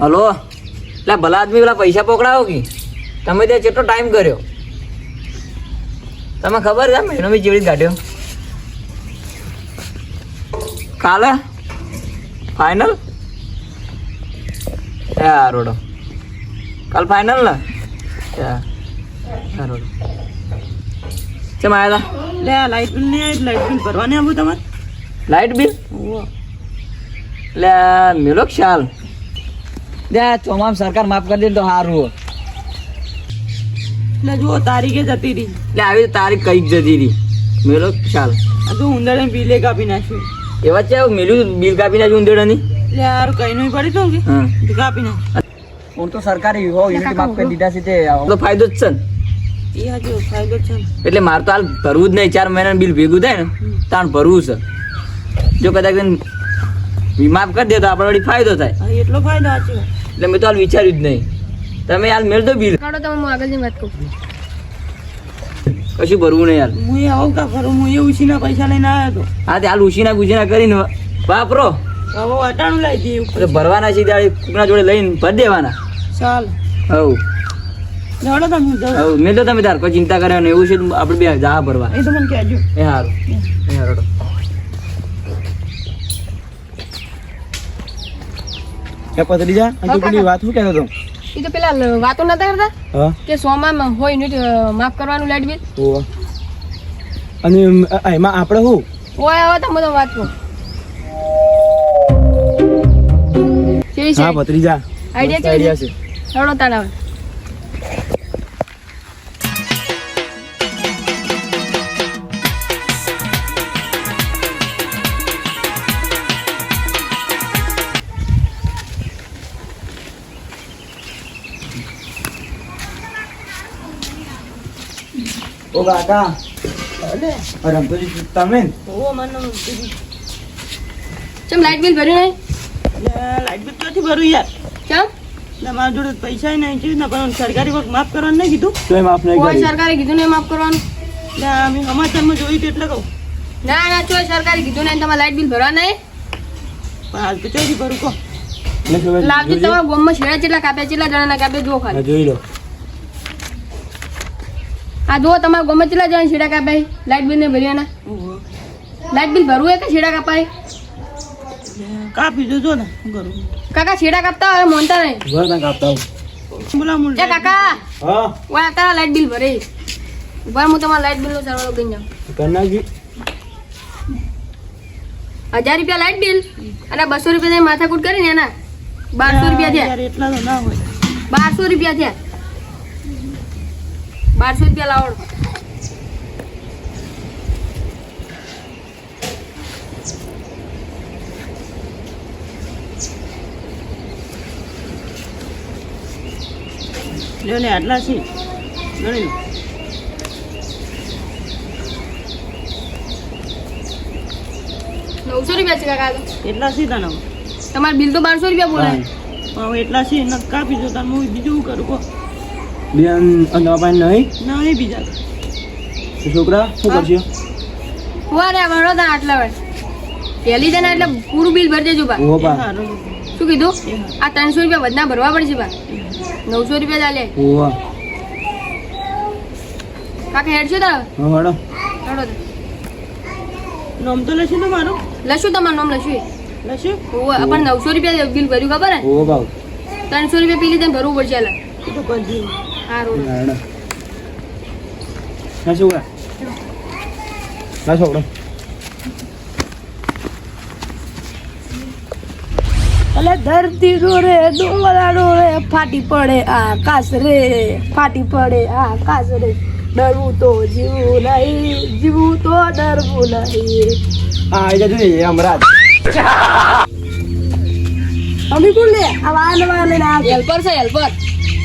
Hello એટલે ભલા આદમી પેલા પૈસા પકડાવો કે તમે ત્યાં કેટલો ટાઈમ કર્યો તમે ખબર છે મહિનો બી જેવી કાઢ્યો કાલે ફાઇનલ યા રોડો કાલ ફાઇનલ ને યા રોડો કેમ આવ્યા હતા લે લાઇટ બિલ નહીં આવી લાઇટ બિલ ભરવાની આવું તમારે લાઇટ બિલ એટલે મેલો ખ્યાલ ત્યાં ચોમામ સરકાર માફ કરી દે તો સારું એટલે જુઓ તારીખે જતી રહી એટલે આવી તારીખ કઈક જતી રહી મેલો ખ્યાલ હજુ ઉંદરને બિલે કાપી નાખ્યું એવા છે મેલું બિલ કાપી નાખ્યું ઉંદેડાની એટલે યાર કઈ નહીં પડી તો કે હા કાપી નાખ હું તો સરકારે યુનિટ માફ કરી દીધા છે તે તો ફાયદો જ છે ને એ હજુ ફાયદો છે ને. એટલે મારે તો હાલ ભરવું જ નહીં 4 મહિનાનું બિલ ભેગું થાય ને તાણ ભરવું છે જો કદાચ માફ કરી દે તો આપણે વળી ફાયદો થાય હા એટલો ફાયદો સાચી વાત એટલે મેં તો હાલ વિચાર્યું જ નહીં તમે હાલ મેળ દો બિલ કાઢો તમે હું આગળની વાત કહું કશું ભરવું નહીં હાલ હું એ આવું કા કરું હું એ ઉછીના પૈસા લઈને આવ્યો હતો હા તે હાલ ઉછીના ગુજીના કરીને વાપરો હવે અટાણું લાવી દઈએ એટલે ભરવાના છે ત્યારે કોકના જોડે લઈને ભરી દેવાના ચાલ હવ જાડો તમે જાઓ. હવ મેં તો તમે તાર કોઈ ચિંતા કરે ને એવું છે તો આપણે બે જા ભરવા એ તો મને કહેજો એ સારું એ સારું કે પતરી જા તું પેલી વાત શું કહેતો તો એ તો પેલા વાતો નતા કરતા હા કે સોમાં હોય યુનિટ માફ કરવાનું લાઈટ બિલ ઓ અને એમાં આપણે શું ઓય આવો તમે તો વાત કહો કેવી છે હા પતરી જા આઈડિયા છે હળો તાળાવ ઓ કાકા અરે રમતો તમે ઓ મને ચમ લાઈટ બિલ ભર્યું નહીં લાઈટ બિલ ક્યાંથી ભરું યાર ચમ એટલે મારા જોડે પૈસા નહીં છે ને પણ સરકારી વર્ક માફ કરવાનું નહીં કીધું તો માફ નહીં કોઈ કરી સરકારે કીધું નહીં માફ કરવાનું એટલે અમે સમાચારમાં જોયું હતું એટલે કહું ના ના કોઈ સરકારે કીધું નહીં તમારે લાઈટ બિલ ભરવા નહીં પણ હાલ તો ચોથી ભરું કહો એટલે ખબર લાવજો તમારા ગોમમાં છેડા કેટલા કાપ્યા કેટલા જણાના કાપ્યા જુઓ ખાલી જોઈ લો આ જુઓ તમારા ગોમમાં કેટલા જણા છેડા કાપ્યા લાઈટ બિલ ને ભર્યાના લાઈટ બિલ ભરવું હોય કે છેડા કાપાય કાપી જોજો ને શું કરું કાકા છેડા કાપતા હોય મોનતા નહીં ઘર ના કાપતા હું બોલા મુલ એ કાકા હા ઓય તારા લાઈટ બિલ ભરે ઉભા હું તમારા લાઈટ બિલનો સરવાળો ગઈ જાઉં કરનાજી 1000 રૂપિયા લાઈટ બિલ અને 200 રૂપિયા માથાકૂટ કરીને એના 1200 રૂપિયા થયા યાર એટલા તો ના હોય 1200 રૂપિયા થયા 1200 રૂપિયા લાવડો લ્યો ને આટલા છે ગણી લો 900 રૂપિયા છે કાકા એટલા છે તને તમારું બિલ તો 1200 રૂપિયા બોલાય હવે એટલા છે ને કાપી જો તાર હું બીજું શું કરું કહો બેન દવા પાણી નહીં ના એ બીજા તો છોકરા શું કરશે વારે વળો તા આટલા વાર પહેલી જણા એટલે પૂરું બિલ ભરી દેજો બા ઓ બા સારું શું કીધું આ 300 રૂપિયા વધના ભરવા પડશે બા 900 રૂપિયા ચાલે ઓ કાકા હેડ છો તાર હા હેડો હેડો નામ તો લખ્યું તો મારું લશું તમારું નામ લશું લખ્યું પણ 900 રૂપિયા બિલ ભર્યું ખબર હે ઓ બાવ 300 રૂપિયા પેલી તને ભરવું પડશે એટલે એ તો કરજો સારું હેડો ના છોકરા ના છોકરો અલે ધરતી રે ડોળાડો રે ફાટી પડે આકાશ રે ફાટી પડે આકાશ રે ડરવું તો જીવું નહીં જીવું તો ડરવું નહીં હા આવી જજો હમણાં અમે કોણ લે આ વાન વાન લઈને આ હેલ્પર છે હેલ્પર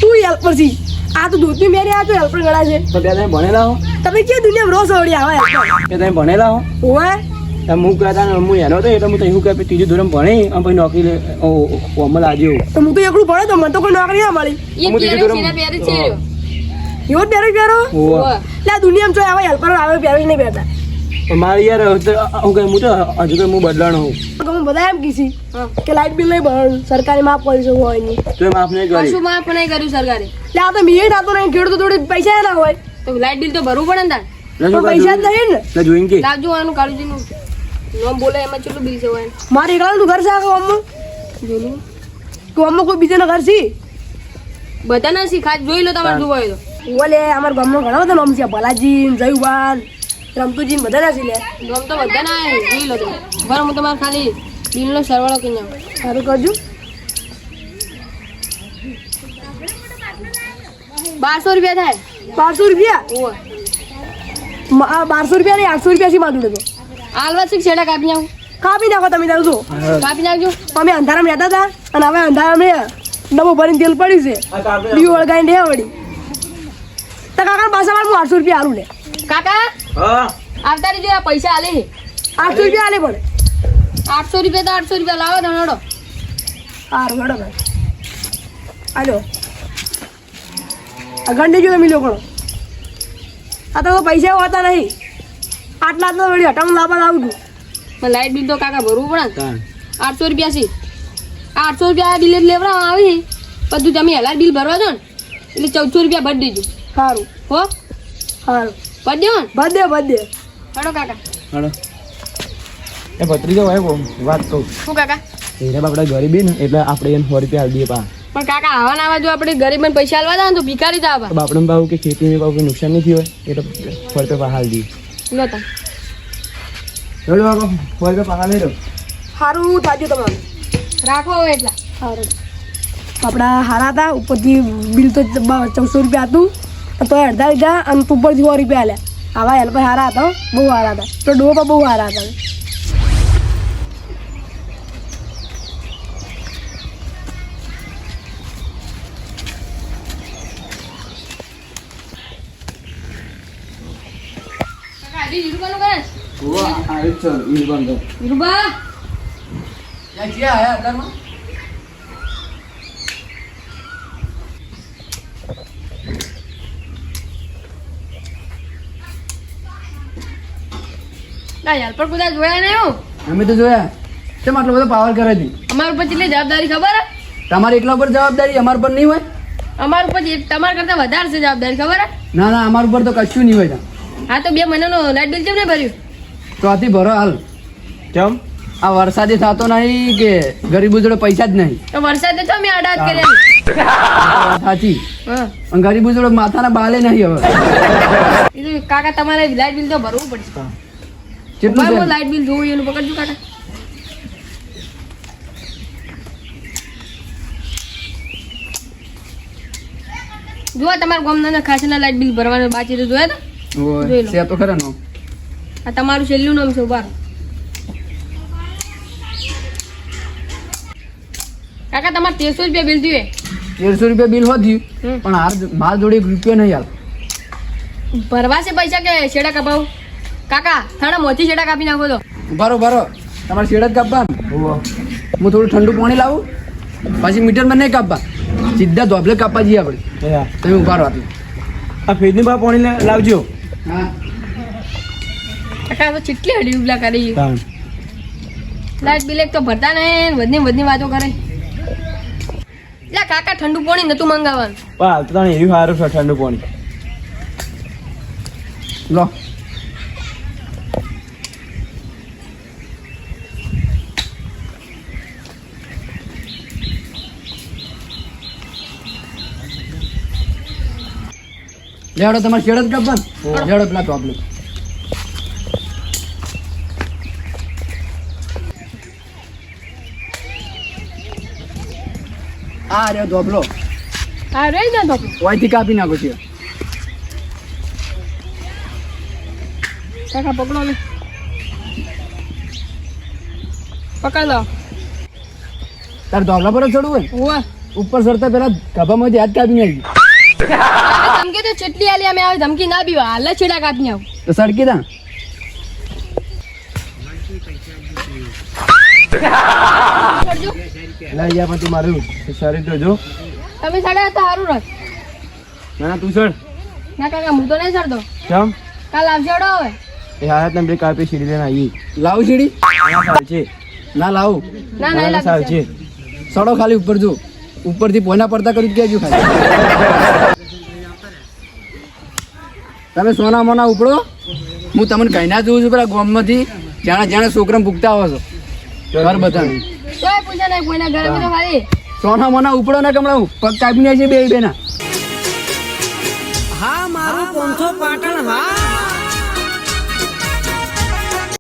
તું હેલ્પર છી આ તો દૂધની મેરે આ તો હેલ્પર ગણા છે તો ત્યાં તમે ભણેલા હો તમે કે દુનિયા રોજ આવડી આવે કે તમે ભણેલા હો ઓય હું કહેતા ને હું એનો હતો એટલે હું તો એવું કહે ત્રીજું ધોરણ ભણી અને પછી નોકરી લે અમલ આજે તો હું તો એકલું ભણ્યો તો મને તો કોઈ નોકરી ના મળી એ હું પહેર્યો દીધું છે ને પહેરે છે એવો જ પહેરો પહેરો ઓવા એટલે આ દુનિયામાં જો આવે હેલ્પર આવે પહેરી નહીં પહેરતા પણ મારે યાર હું કઈ હું તો હજુ કઈ હું બદલાણો હું તો હું બધા એમ કીધી કે લાઇટ બિલ નહીં ભરવાનું સરકારી માફ કરી શકું હોય નહીં તો એ માફ નહીં કરી કશું માફ નહીં કર્યું સરકારે એટલે આ તો મીએ થતો નહીં ખેડૂતો થોડી પૈસા ના હોય તો લાઇટ બિલ તો ભરવું પડે ને તાર પણ પૈસા જ નહીં ને એટલે જોઈને કે લાવજો આનું કાળુજીનું નામ બોલે એમાં કેટલું બિલ છે હોય મારે એકલાનું ઘર છે આખું અમ્મા જોયું તું અમ્મા કોઈ બીજાના ઘર છે બધા ના શીખાય જોઈ લો તમારે જોવા હોય તો ઓલે અમારા ગામમાં ઘણા બધા નામ છે ભલાજી જયુવાન રમતુજી બધા ના છે લે નામ તો બધા ના આવે, જોઈ લો તમે બરાબર હું તમારે ખાલી બિલનો સરવાળો કહી જાઉં સારું કરજો 1200 રૂપિયા થાય 1200 રૂપિયા ઓવા 1200 રૂપિયા નહીં 800 રૂપિયા છે મારું તો આલવા શીખ છેડા કાપી નાખું કાપી નાખો તમે તારું શું કાપી નાખજો અમે અંધારામાં રહેતા હતા અને હવે અંધારામાં ડબ્બો ભરીને તેલ પડ્યું છે દીવ વળગાઈને રહ્યા વળી તો કાકા પાછા મારે હું 800 રૂપિયા હારું લે કાકા હા આવતા રહેજો આ પૈસા આલે છે 800 રૂપિયા હાલે પડે 800 રૂપિયા તો 800 રૂપિયા લાવો ધણોડો સારું હેડો ભાઈ હાલો ગંડી જો તમે લોકો આ તો પૈસા હોતા નહીં આટલા તો વળી હટાવું લાવવા આવું છું પણ લાઇટ બિલ તો કાકા ભરવું પડે ને તાણ 800 રૂપિયા છે 800 રૂપિયા બિલ લેવડાવવા આવી બધું તમે હેલા બિલ ભરવા દો ને એટલે 1400 રૂપિયા ભરી દેજો સારું હો સારું ભરી દેવો ને બધે બધે હડો કાકા હાલો એ ભત્રીજો હોય વાત કહું શું કાકા હીરા બાપડા ગરીબી ને એટલે આપણે એને 100 રૂપિયા આલી દઈએ પા પણ કાકા આવા ના આવા જો આપણે ગરીબને પૈસા આલવા દે ને તો ભિખારી જ આવા બાપડે બાબુ કે ખેતીને બાબુ નુકસાન નહીં થયું હોય એટલે 100 રૂપિયા હાલ દઈએ લો તા ચલો બાબા 100 રૂપિયા પહાડ લઈ લો સારું થાજો તમારું રાખો હવે એટલા સારું કપડા હારા હતા ઉપરથી બિલ તો 1400 રૂપિયા હતું તો અડધા લીધા અને ઉપરથી 100 રૂપિયા આલ્યા આવા હેલ્પર હારા હતા બહુ હારા હતા તો ડો પણ બહુ હારા હતા કાકા હજી જીરુબાનું કરે ઓવા આવી ચલ ઈ બંધ જીરુબા યા ક્યાં આયા અત્યારમાં ના યાર પણ બધા જોયા નહીં હું અમે તો જોયા કેમ આટલો બધો પાવર કરે છે અમારા ઉપર કેટલી જવાબદારી ખબર હે તમારી એકલા ઉપર જવાબદારી અમાર પર નહીં હોય અમારા ઉપર તમારા કરતા વધારે છે જવાબદારી ખબર હે ના ના અમાર ઉપર તો કશું નહીં હોય હા તો 2 મહિનાનો લાઇટ બિલ કેમ નહીં ભર્યું તો આથી ભરો હાલ કેમ આ વરસાદે થતો નહીં કે ગરીબો જોડે પૈસા જ નહીં તો વરસાદ તો અમે આડાત કર્યા સાચી હા પણ ગરીબો જોડે માથાના બાલે નહીં હવે એ તો કાકા તમારે લાઇટ બિલ તો ભરવું પડશે કેટલું છે લાઇટ બિલ જોવું એનું પકડજો કાકા જો તમારા ગામના ખાસના લાઇટ બિલ ભરવાનું બાકી તો જોયા તા જોઈ લો. છે તો ખરા નો આ તમારું છેલ્લું નામ છે ઉભા રહો. કાકા તમારે 1300 રૂપિયા બિલ થયું 1300 રૂપિયા બિલ હોતી હમ. પણ હાર માર જોડે 1 રૂપિયો નહીં હાલ ભરવા છે પૈસા કે છેડા કપાવ કાકા થાણા મોથી છેડા કાપી નાખો તો બરો બરો તમારે શેડ જ કાપવા ને? હું થોડું ઠંડુ પાણી લાવું પછી મીટરમાં નહીં કાપવા સીધા ધોબલે કાપવા જઈએ આપણે તમે ઉભા રહો આટલે. આ ફેજની બા પાણી લાવજો હા કાકા તો ચીટલી હડી ઉબલા કરી તાણ લાઈટ બિલ એક તો ભરતા નહીં વધની વાતો કરે લે કાકા ઠંડુ પાણી નતું મંગાવવાનું પા હાલ તો તાણ એવી સારું છે ઠંડુ પાણી લો લેવડો તમારે શેડ જ કાપવા ને? લેવડો પેલા ધોબલે આ રહ્યો ધોબલો હા રહી જાય તો ઓયથી કાપી નાખો છે કાકા પકડો ને પકડ લો તારે ધોબલા પર જ ચડવું હોય ને? ઓવા ઉપર ચડતા પેલા ગભામાંથી હાથ કાપી નાખી ધમકી તો ચેટલી આલી અમે આવે ધમકી ના બીવા હાલ છેડા કાપી આવ તો સડકી તા કરજો લઈ ગયા પછી મારું શરીર તો જો તમે સાડા તો સારું રહ ના ના તું સર ના કાકા હું તો નહીં સરતો કેમ કાલ આવજો હવે એ હા તમે બે કાપી સીડી લઈને આવી લાવું સીડી સાલ છે ના લાવું ના ના સાલ લાગે છે સડો ખાલી ઉપર જો ઉપરથી પોના પડતા કર્યું કેજો ખાલી તમે સોના મોના ઉપડો હું તમને કહી ના જોઉં છું પેલા ગામમાંથી જાણે જાણે છોકરા ભૂગતા આવો છો ઘર બધાને તોય પૂછે નહીં કોઈના ઘરે તો ખાલી સોના મોના ઉપડો ને કમળા પગ કાપીને છે બે બેના હા મારું 500 પાટણ હા